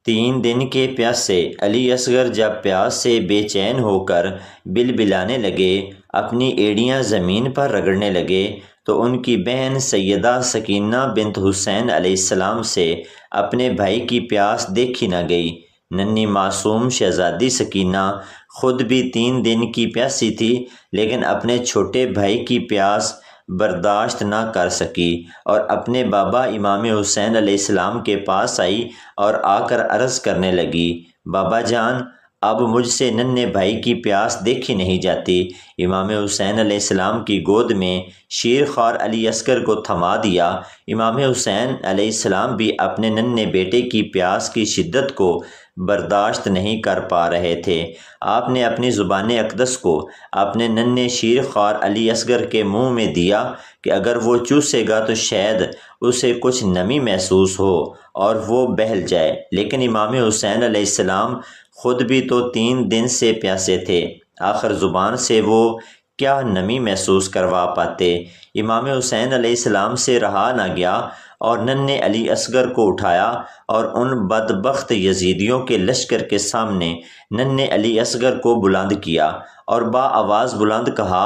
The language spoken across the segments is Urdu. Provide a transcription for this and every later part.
3 دن کے پیاسے علی اصغر جب پیاس سے بے چین ہو کر بلبلانے لگے، اپنی ایڑیاں زمین پر رگڑنے لگے، تو ان کی بہن سیدہ سکینہ بنت حسین علیہ السلام سے اپنے بھائی کی پیاس دیکھی نہ گئی۔ ننھی معصوم شہزادی سکینہ خود بھی 3 دن کی پیاسی تھی، لیکن اپنے چھوٹے بھائی کی پیاس برداشت نہ کر سکی اور اپنے بابا امام حسین علیہ السلام کے پاس آئی اور آ کر عرض کرنے لگی، بابا جان، اب مجھ سے ننھے بھائی کی پیاس دیکھی نہیں جاتی۔ امام حسین علیہ السلام کی گود میں شیر خوار علی اصغر کو تھما دیا۔ امام حسین علیہ السلام بھی اپنے ننھے بیٹے کی پیاس کی شدت کو برداشت نہیں کر پا رہے تھے۔ آپ نے اپنی زبان اقدس کو اپنے ننھے شیر خوار علی اصغر کے منہ میں دیا کہ اگر وہ چوسے گا تو شاید اسے کچھ نمی محسوس ہو اور وہ بہل جائے، لیکن امام حسین علیہ السلام خود بھی تو 3 دن سے پیاسے تھے، آخر زبان سے وہ کیا نمی محسوس کروا پاتے۔ امام حسین علیہ السلام سے رہا نہ گیا اور ننھے علی اصغر کو اٹھایا اور ان بدبخت یزیدیوں کے لشکر کے سامنے ننھے علی اصغر کو بلند کیا اور آواز بلند کہا،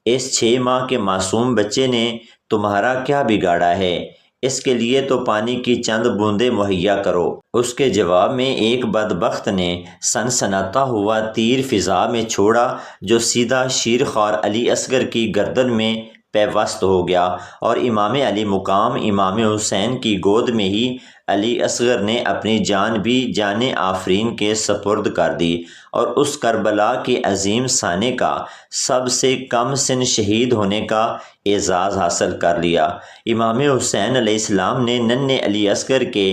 اس 6 ماہ کے معصوم بچے نے تمہارا کیا بگاڑا ہے؟ اس کے لیے تو پانی کی چند بوندیں مہیا کرو۔ اس کے جواب میں ایک بدبخت نے سنسناتا ہوا تیر فضا میں چھوڑا جو سیدھا شیر خوار علی اصغر کی گردن میں پیوست ہو گیا اور امام علی مقام امام حسین کی گود میں ہی علی اصغر نے اپنی جان بھی جان آفرین کے سپرد کر دی اور اس کربلا کے عظیم سانے کا سب سے کم سن شہید ہونے کا اعزاز حاصل کر لیا۔ امام حسین علیہ السلام نے ننھے علی اصغر کے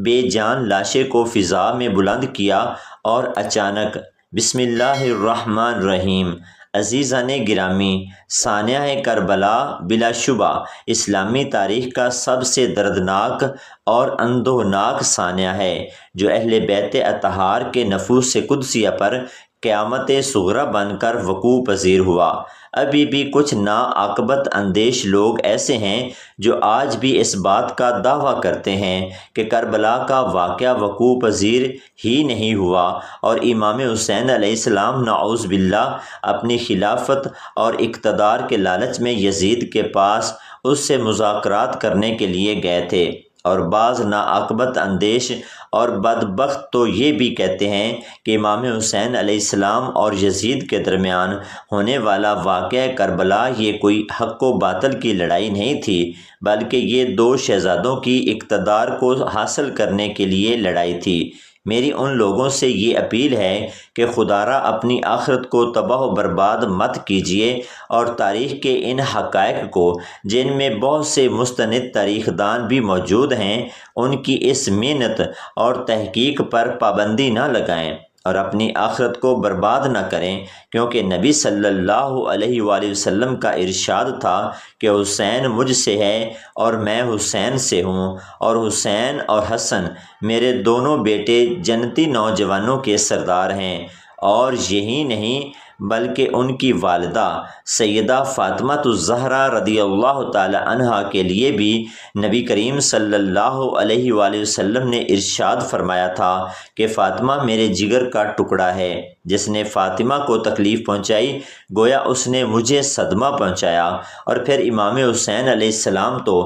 بے جان لاشے کو فضا میں بلند کیا اور اچانک بسم اللہ الرحمن الرحیم۔ عزیزان گرامی، سانحہ کربلا بلا شبہ اسلامی تاریخ کا سب سے دردناک اور اندوہناک سانحہ ہے جو اہل بیت اطہار کے نفوس قدسیہ پر قیامت صغریٰ بن کر وقوع پذیر ہوا۔ ابھی بھی کچھ ناعاقبت اندیش لوگ ایسے ہیں جو آج بھی اس بات کا دعویٰ کرتے ہیں کہ کربلا کا واقعہ وقوع پذیر ہی نہیں ہوا اور امام حسین علیہ السلام نعوذ باللہ اپنی خلافت اور اقتدار کے لالچ میں یزید کے پاس اس سے مذاکرات کرنے کے لیے گئے تھے۔ اور بعض ناعاقبت اندیش اور بدبخت تو یہ بھی کہتے ہیں کہ امام حسین علیہ السلام اور یزید کے درمیان ہونے والا واقعہ کربلا یہ کوئی حق و باطل کی لڑائی نہیں تھی، بلکہ یہ 2 شہزادوں کی اقتدار کو حاصل کرنے کے لیے لڑائی تھی۔ میری ان لوگوں سے یہ اپیل ہے کہ خدارا اپنی آخرت کو تباہ و برباد مت کیجیے اور تاریخ کے ان حقائق کو جن میں بہت سے مستند تاریخ دان بھی موجود ہیں ان کی اس محنت اور تحقیق پر پابندی نہ لگائیں اور اپنی آخرت کو برباد نہ کریں، کیونکہ نبی صلی اللہ علیہ وآلہ وسلم کا ارشاد تھا کہ حسین مجھ سے ہے اور میں حسین سے ہوں، اور حسین اور حسن میرے دونوں بیٹے جنتی نوجوانوں کے سردار ہیں۔ اور یہی نہیں بلکہ ان کی والدہ سیدہ فاطمہ الزہرا رضی اللہ تعالی عنہا کے لیے بھی نبی کریم صلی اللہ علیہ وآلہ وسلم نے ارشاد فرمایا تھا کہ فاطمہ میرے جگر کا ٹکڑا ہے، جس نے فاطمہ کو تکلیف پہنچائی گویا اس نے مجھے صدمہ پہنچایا۔ اور پھر امام حسین علیہ السلام تو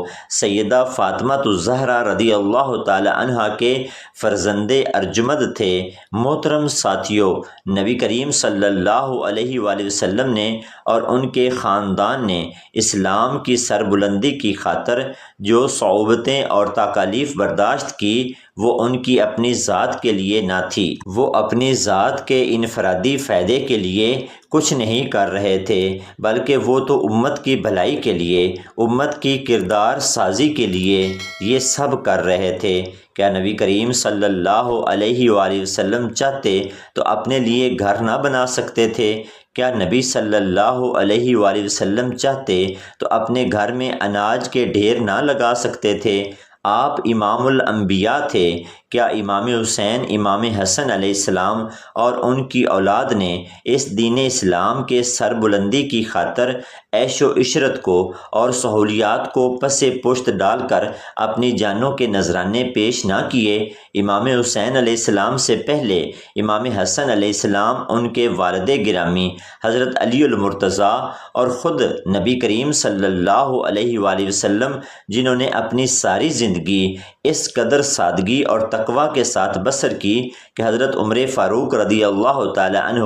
سیدہ فاطمہ الزہرا رضی اللہ تعالی عنہا کے فرزند ارجمند تھے۔ محترم ساتھیو، نبی کریم صلی اللہ علیہ وآلہ وسلم نے اور ان کے خاندان نے اسلام کی سربلندی کی خاطر جو صعوبتیں اور تکالیف برداشت کی وہ ان کی اپنی ذات کے لیے نہ تھی، وہ اپنی ذات کے انفرادی فائدے کے لیے کچھ نہیں کر رہے تھے، بلکہ وہ تو امت کی بھلائی کے لیے، امت کی کردار سازی کے لیے یہ سب کر رہے تھے۔ کیا نبی کریم صلی اللہ علیہ وآلہ وسلم چاہتے تو اپنے لیے گھر نہ بنا سکتے تھے؟ کیا نبی صلی اللہ علیہ وآلہ وسلم چاہتے تو اپنے گھر میں اناج کے ڈھیر نہ لگا سکتے تھے؟ آپ امام الانبیاء تھے، کیا امام حسین، امام حسن علیہ السلام اور ان کی اولاد نے اس دین اسلام کے سربلندی کی خاطر عیش و عشرت کو اور سہولیات کو پس پشت ڈال کر اپنی جانوں کے نذرانے پیش نہ کیے؟ امام حسین علیہ السلام سے پہلے امام حسن علیہ السلام، ان کے والد گرامی حضرت علی المرتضیٰ اور خود نبی کریم صلی اللہ علیہ وآلہ وسلم، جنہوں نے اپنی ساری زندگی اس قدر سادگی اور تقوی کے ساتھ بسر کی کہ حضرت عمر فاروق رضی اللہ تعالی عنہ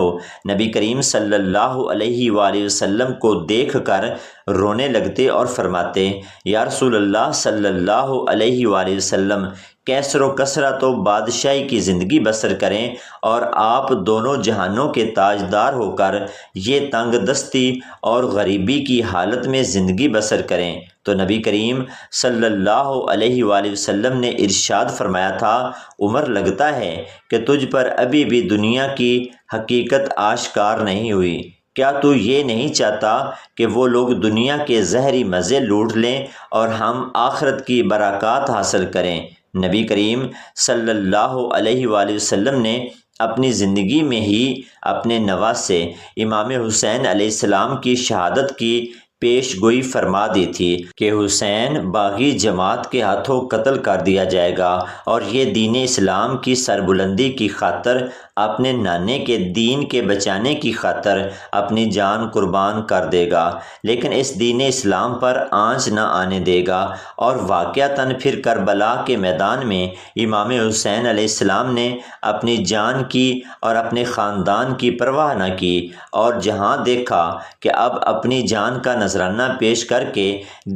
نبی کریم صلی اللہ علیہ وآلہ وسلم کو دیکھ کر رونے لگتے اور فرماتے، یا رسول اللہ صلی اللہ علیہ وآلہ وسلم، کیسر و کثرت و بادشاہی کی زندگی بسر کریں اور آپ دونوں جہانوں کے تاجدار ہو کر یہ تنگ دستی اور غریبی کی حالت میں زندگی بسر کریں۔ تو نبی کریم صلی اللہ علیہ وآلہ وسلم نے ارشاد فرمایا تھا، عمر، لگتا ہے کہ تجھ پر ابھی بھی دنیا کی حقیقت آشکار نہیں ہوئی۔ کیا تو یہ نہیں چاہتا کہ وہ لوگ دنیا کے زہری مزے لوٹ لیں اور ہم آخرت کی برکات حاصل کریں؟ نبی کریم صلی اللہ علیہ وآلہ وسلم نے اپنی زندگی میں ہی اپنے نواسے امام حسین علیہ السلام کی شہادت کی پیش گوئی فرما دی تھی کہ حسین باغی جماعت کے ہاتھوں قتل کر دیا جائے گا اور یہ دین اسلام کی سربلندی کی خاطر اپنے نانے کے دین کے بچانے کی خاطر اپنی جان قربان کر دے گا، لیکن اس دین اسلام پر آنچ نہ آنے دے گا۔ اور واقعتاً پھر کربلا کے میدان میں امام حسین علیہ السلام نے اپنی جان کی اور اپنے خاندان کی پرواہ نہ کی، اور جہاں دیکھا کہ اب اپنی جان کا نذرانہ پیش کر کے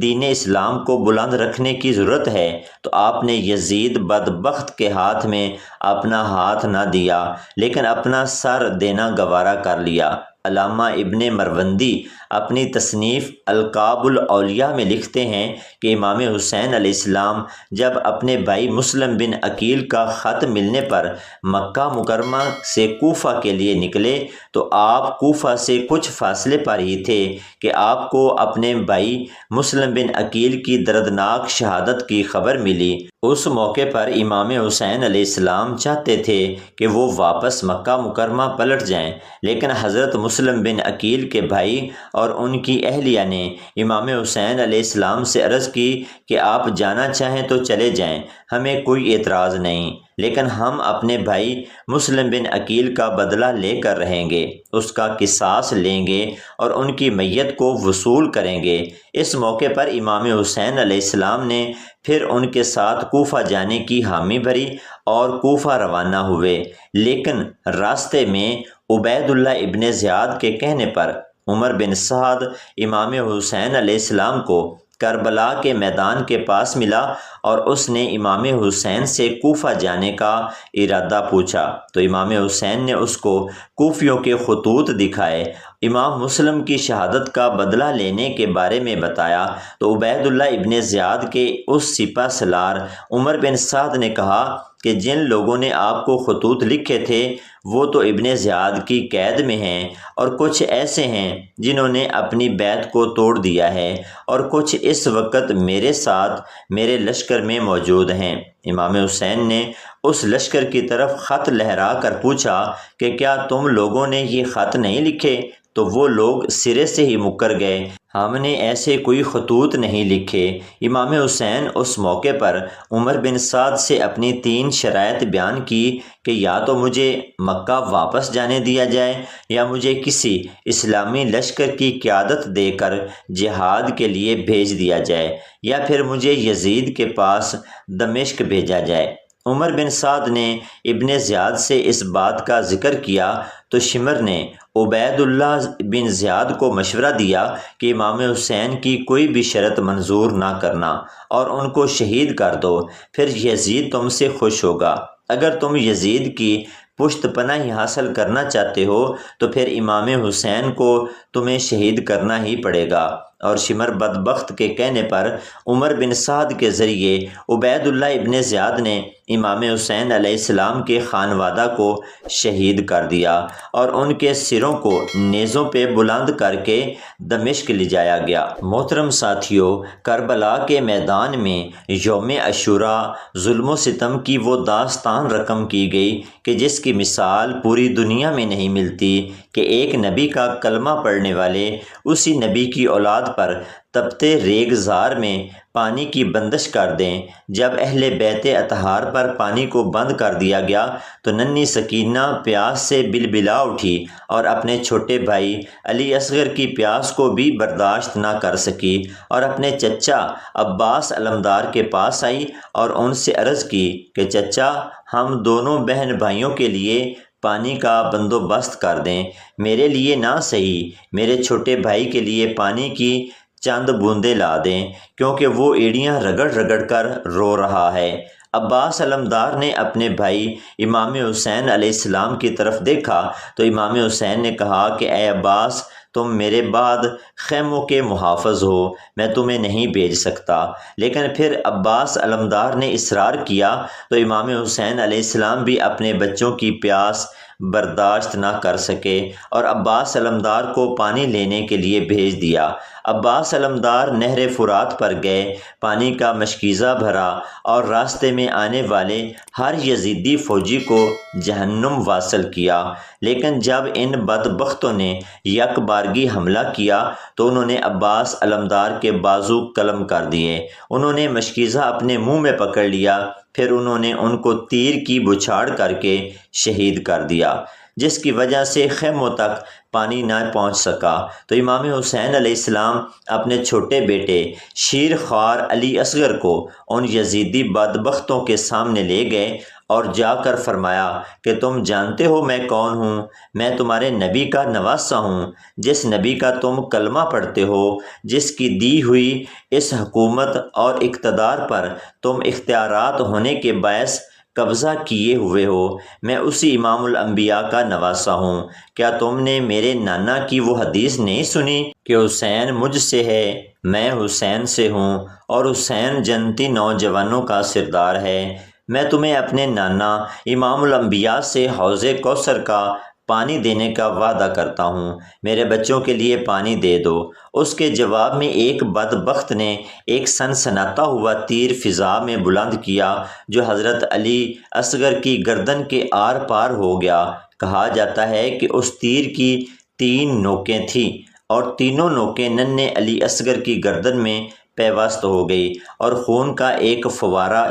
دین اسلام کو بلند رکھنے کی ضرورت ہے، تو آپ نے یزید بدبخت کے ہاتھ میں اپنا ہاتھ نہ دیا، لیکن اپنا سر دینا گوارا کر لیا۔ علامہ ابن مروندی اپنی تصنیف القاب الاولیاء میں لکھتے ہیں کہ امام حسین علیہ السلام جب اپنے بھائی مسلم بن عقیل کا خط ملنے پر مکہ مکرمہ سے کوفہ کے لیے نکلے تو آپ کوفہ سے کچھ فاصلے پر ہی تھے کہ آپ کو اپنے بھائی مسلم بن عقیل کی دردناک شہادت کی خبر ملی۔ اس موقع پر امام حسین علیہ السلام چاہتے تھے کہ وہ واپس مکہ مکرمہ پلٹ جائیں، لیکن حضرت مسلم بن عقیل کے بھائی اور ان کی اہلیہ نے امام حسین علیہ السلام سے عرض کی کہ آپ جانا چاہیں تو چلے جائیں، ہمیں کوئی اعتراض نہیں، لیکن ہم اپنے بھائی مسلم بن عقیل کا بدلہ لے کر رہیں گے، اس کا قصاص لیں گے اور ان کی میت کو وصول کریں گے۔ اس موقع پر امام حسین علیہ السلام نے پھر ان کے ساتھ کوفہ جانے کی حامی بھری اور کوفہ روانہ ہوئے، لیکن راستے میں عبید اللہ ابن زیاد کے کہنے پر عمر بن سعد امام حسین علیہ السلام کو کربلا کے میدان کے پاس ملا اور اس نے امام حسین سے کوفہ جانے کا ارادہ پوچھا، تو امام حسین نے اس کو کوفیوں کے خطوط دکھائے، امام مسلم کی شہادت کا بدلہ لینے کے بارے میں بتایا، تو عبید اللہ ابن زیاد کے اس سپہ سالار عمر بن سعد نے کہا کہ جن لوگوں نے آپ کو خطوط لکھے تھے وہ تو ابن زیاد کی قید میں ہیں، اور کچھ ایسے ہیں جنہوں نے اپنی بیعت کو توڑ دیا ہے، اور کچھ اس وقت میرے ساتھ میرے لشکر میں موجود ہیں۔ امام حسین نے اس لشکر کی طرف خط لہرا کر پوچھا کہ کیا تم لوگوں نے یہ خط نہیں لکھے؟ تو وہ لوگ سرے سے ہی مکر گئے، ہم نے ایسے کوئی خطوط نہیں لکھے۔ امام حسین اس موقع پر عمر بن سعد سے اپنی 3 شرائط بیان کی کہ یا تو مجھے مکہ واپس جانے دیا جائے، یا مجھے کسی اسلامی لشکر کی قیادت دے کر جہاد کے لیے بھیج دیا جائے، یا پھر مجھے یزید کے پاس دمشق بھیجا جائے۔ عمر بن سعد نے ابن زیاد سے اس بات کا ذکر کیا تو شمر نے عبید اللہ بن زیاد کو مشورہ دیا کہ امام حسین کی کوئی بھی شرط منظور نہ کرنا اور ان کو شہید کر دو، پھر یزید تم سے خوش ہوگا۔ اگر تم یزید کی پشت پناہی حاصل کرنا چاہتے ہو تو پھر امام حسین کو تمہیں شہید کرنا ہی پڑے گا۔ اور شمر بدبخت کے کہنے پر عمر بن سعد کے ذریعے عبید اللہ ابن زیاد نے امام حسین علیہ السلام کے خانوادہ کو شہید کر دیا اور ان کے سروں کو نیزوں پہ بلند کر کے دمشق لے جایا گیا۔ محترم ساتھیو، کربلا کے میدان میں یوم عاشوراء ظلم و ستم کی وہ داستان رقم کی گئی کہ جس کی مثال پوری دنیا میں نہیں ملتی کہ ایک نبی کا کلمہ پڑھنے والے اسی نبی کی اولاد پر تپتے ریگزار میں پانی کی بندش کر دیں۔ جب اہل بیت اطہار پر پانی کو بند کر دیا گیا تو ننھی سکینہ پیاس سے بلبلا اٹھی اور اپنے چھوٹے بھائی علی اصغر کی پیاس کو بھی برداشت نہ کر سکی اور اپنے چچا عباس علمدار کے پاس آئی اور ان سے عرض کی کہ چچا، ہم دونوں بہن بھائیوں کے لیے پانی کا بندوبست کر دیں، میرے لیے نہ صحیح میرے چھوٹے بھائی کے لیے پانی کی چند بوندیں لا دیں، کیونکہ وہ ایڑیاں رگڑ رگڑ کر رو رہا ہے۔ عباس علمدار نے اپنے بھائی امام حسین علیہ السلام کی طرف دیکھا تو امام حسین نے کہا کہ اے عباس، تم میرے بعد خیموں کے محافظ ہو، میں تمہیں نہیں بھیج سکتا۔ لیکن پھر عباس علمدار نے اصرار کیا تو امام حسین علیہ السلام بھی اپنے بچوں کی پیاس برداشت نہ کر سکے اور عباس علمدار کو پانی لینے کے لیے بھیج دیا۔ عباس علمدار نہر فرات پر گئے، پانی کا مشکیزہ بھرا اور راستے میں آنے والے ہر یزیدی فوجی کو جہنم واصل کیا۔ لیکن جب ان بدبختوں نے یک بارگی حملہ کیا تو انہوں نے عباس علمدار کے بازو قلم کر دیے، انہوں نے مشکیزہ اپنے منہ میں پکڑ لیا، پھر انہوں نے ان کو تیر کی بچھاڑ کر کے شہید کر دیا، جس کی وجہ سے خیموں تک پانی نہ پہنچ سکا۔ تو امام حسین علیہ السلام اپنے چھوٹے بیٹے شیر خوار علی اصغر کو ان یزیدی بدبختوں کے سامنے لے گئے اور جا کر فرمایا کہ تم جانتے ہو میں کون ہوں؟ میں تمہارے نبی کا نواسہ ہوں، جس نبی کا تم کلمہ پڑھتے ہو، جس کی دی ہوئی اس حکومت اور اقتدار پر تم اختیارات ہونے کے باعث قبضہ کیے ہوئے ہو۔ میں اسی امام الانبیاء کا نواسہ ہوں۔ کیا تم نے میرے نانا کی وہ حدیث نہیں سنی کہ حسین مجھ سے ہے، میں حسین سے ہوں، اور حسین جنتی نوجوانوں کا سردار ہے؟ میں تمہیں اپنے نانا امام الانبیاء سے حوض کوثر کا پانی دینے کا وعدہ کرتا ہوں، میرے بچوں کے لیے پانی دے دو۔ اس کے جواب میں ایک بدبخت نے ایک سنسناتا ہوا تیر فضا میں بلند کیا جو حضرت علی اصغر کی گردن کے آر پار ہو گیا۔ کہا جاتا ہے کہ اس تیر کی 3 نوکیں تھیں اور تینوں نوکیں ننھے علی اصغر کی گردن میں پیوست ہو گئی اور خون کا ایک فوارہ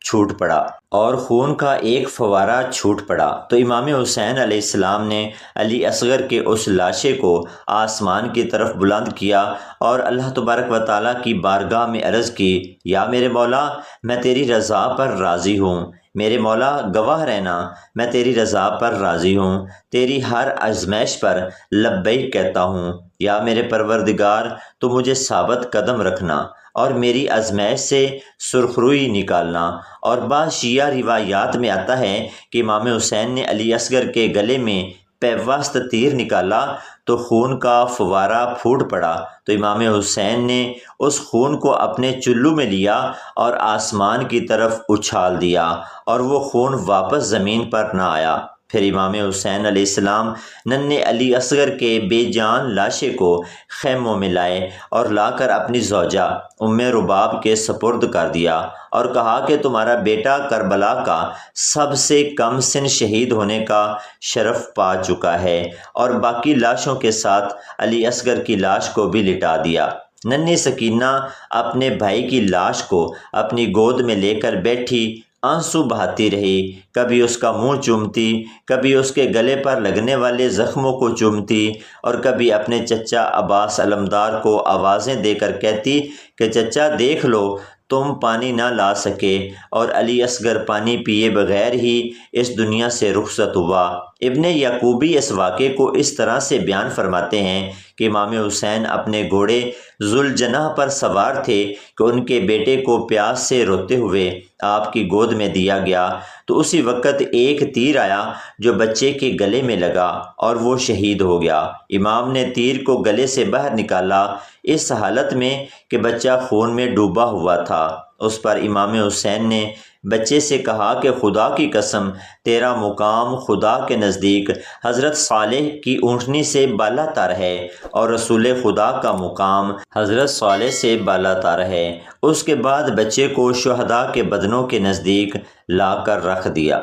چھوٹ پڑا تو امام حسین علیہ السلام نے علی اصغر کے اس لاشے کو آسمان کی طرف بلند کیا اور اللہ تبارک و تعالیٰ کی بارگاہ میں عرض کی، یا میرے مولا، میں تیری رضا پر راضی ہوں، میرے مولا گواہ رہنا، میں تیری رضا پر راضی ہوں، تیری ہر آزمائش پر لبیک کہتا ہوں۔ یا میرے پروردگار، تو مجھے ثابت قدم رکھنا اور میری آزمائش سے سرخروئی نکالنا۔ اور بعض شیعہ روایات میں آتا ہے کہ امام حسین نے علی اصغر کے گلے میں پیوست تیر نکالا تو خون کا فوارہ پھوٹ پڑا تو امام حسین نے اس خون کو اپنے چلو میں لیا اور آسمان کی طرف اچھال دیا اور وہ خون واپس زمین پر نہ آیا۔ پھر امام حسین علیہ السلام ننھے علی اصغر کے بے جان لاشے کو خیموں میں لائے اور لا کر اپنی زوجہ ام رباب کے سپرد کر دیا اور کہا کہ تمہارا بیٹا کربلا کا سب سے کم سن شہید ہونے کا شرف پا چکا ہے، اور باقی لاشوں کے ساتھ علی اصغر کی لاش کو بھی لٹا دیا۔ ننھی سکینہ اپنے بھائی کی لاش کو اپنی گود میں لے کر بیٹھی آنسو بہاتی رہی، کبھی اس کا منہ چومتی، کبھی اس کے گلے پر لگنے والے زخموں کو چومتی اور کبھی اپنے چچا عباس علمدار کو آوازیں دے کر کہتی کہ چچا دیکھ لو، تم پانی نہ لا سکے اور علی اصغر پانی پیے بغیر ہی اس دنیا سے رخصت ہوا۔ ابن یعقوبی اس واقعے کو اس طرح سے بیان فرماتے ہیں کہ امام حسین اپنے گھوڑے ذوالجناح پر سوار تھے کہ ان کے بیٹے کو پیاس سے روتے ہوئے آپ کی گود میں دیا گیا تو اسی وقت ایک تیر آیا جو بچے کے گلے میں لگا اور وہ شہید ہو گیا۔ امام نے تیر کو گلے سے باہر نکالا اس حالت میں کہ بچہ خون میں ڈوبا ہوا تھا۔ اس پر امام حسین نے بچے سے کہا کہ خدا کی قسم تیرا مقام خدا کے نزدیک حضرت صالح کی اونٹنی سے بالا تر ہے اور رسول خدا کا مقام حضرت صالح سے بالا تر ہے۔ اس کے بعد بچے کو شہداء کے بدنوں کے نزدیک لا کر رکھ دیا۔